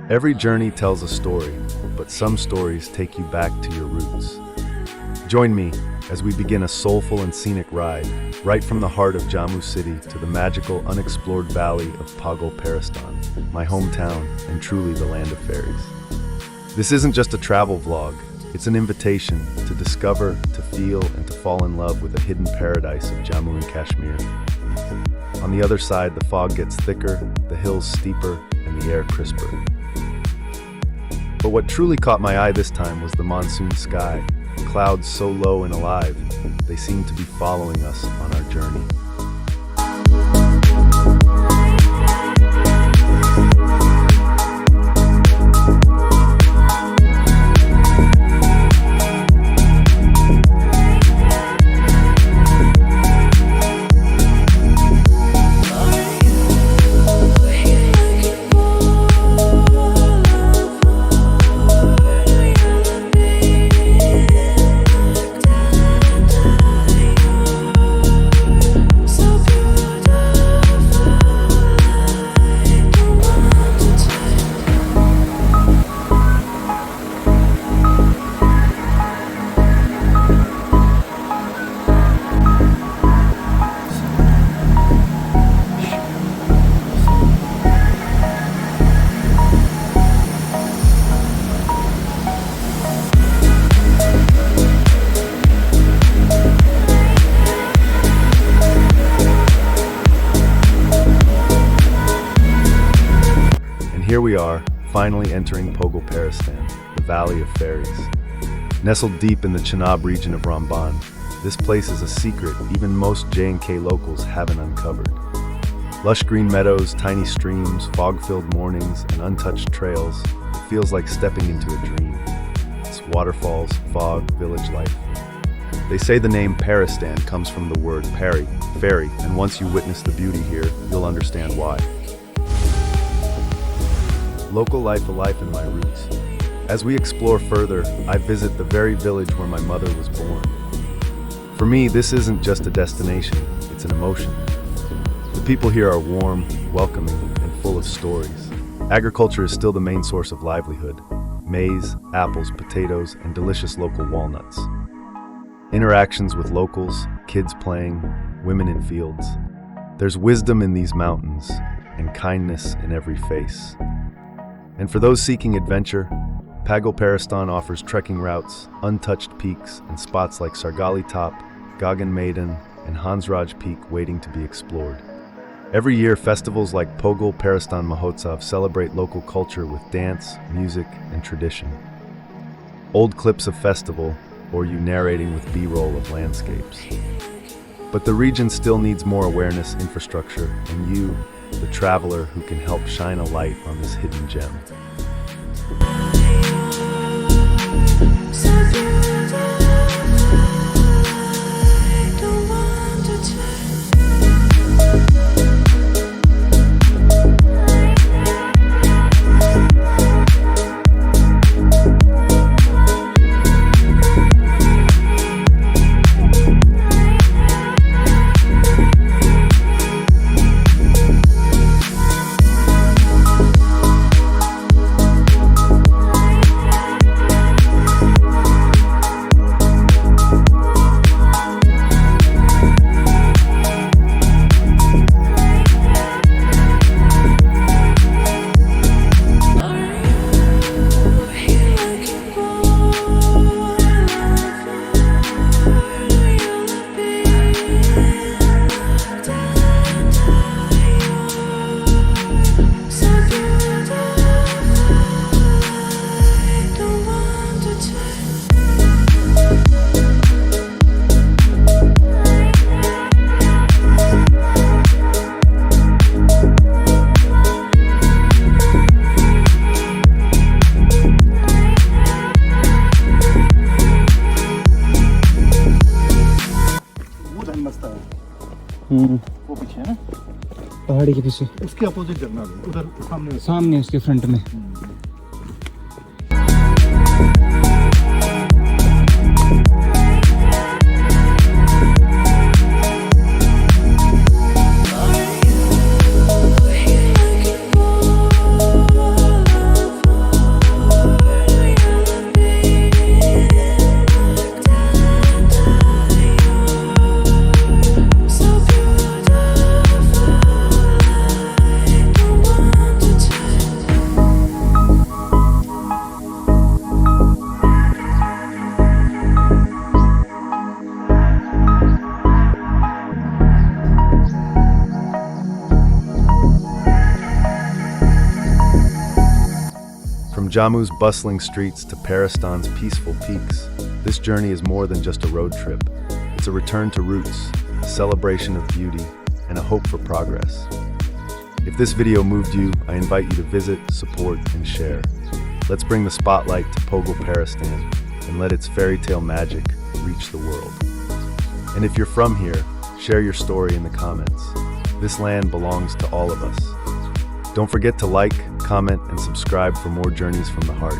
Every journey tells a story, but some stories take you back to your roots. Join me as we begin a soulful and scenic ride, right from the heart of Jammu city to the magical, unexplored valley of Pogal Paristan, my hometown and truly the land of fairies. This isn't just a travel vlog, it's an invitation to discover, to feel, and to fall in love with the hidden paradise of Jammu and Kashmir. On the other side, the fog gets thicker, the hills steeper, and the air crisper. But what truly caught my eye this time was the monsoon sky. Clouds so low and alive, they seem to be following us on our journey. Here we are, finally entering Pogal Paristan, the Valley of Fairies. Nestled deep in the Chenab region of Ramban, this place is a secret even most J&K locals haven't uncovered. Lush green meadows, tiny streams, fog-filled mornings, and untouched trails, it feels like stepping into a dream. It's waterfalls, fog, village life. They say the name Paristan comes from the word pari, fairy, and once you witness the beauty here, you'll understand why. Local life alive in my roots. As we explore further, I visit the very village where my mother was born. For me, this isn't just a destination, it's an emotion. The people here are warm, welcoming, and full of stories. Agriculture is still the main source of livelihood. Maize, apples, potatoes, and delicious local walnuts. Interactions with locals, kids playing, women in fields. There's wisdom in these mountains, and kindness in every face. And for those seeking adventure, Pagal Paristan offers trekking routes, untouched peaks, and spots like Sargali Top, Gagan Maiden, and Hansraj Peak waiting to be explored. Every year, festivals like Pogal Paristan Mahotsav celebrate local culture with dance, music, and tradition. Old clips of festival, or you narrating with B-roll of landscapes. But the region still needs more awareness, infrastructure, and you, the traveler who can help shine a light on this hidden gem. वो पीछे है ना पहाड़ी के पीछे उसके opposite जगह उधर सामने सामने उसके फ्रंट में From Jammu's bustling streets to Paristan's peaceful peaks, this journey is more than just a road trip. It's a return to roots, a celebration of beauty, and a hope for progress. If this video moved you, I invite you to visit, support, and share. Let's bring the spotlight to Pogal Paristan and let its fairy tale magic reach the world. And if you're from here, share your story in the comments. This land belongs to all of us. Don't forget to like, comment, and subscribe for more journeys from the heart.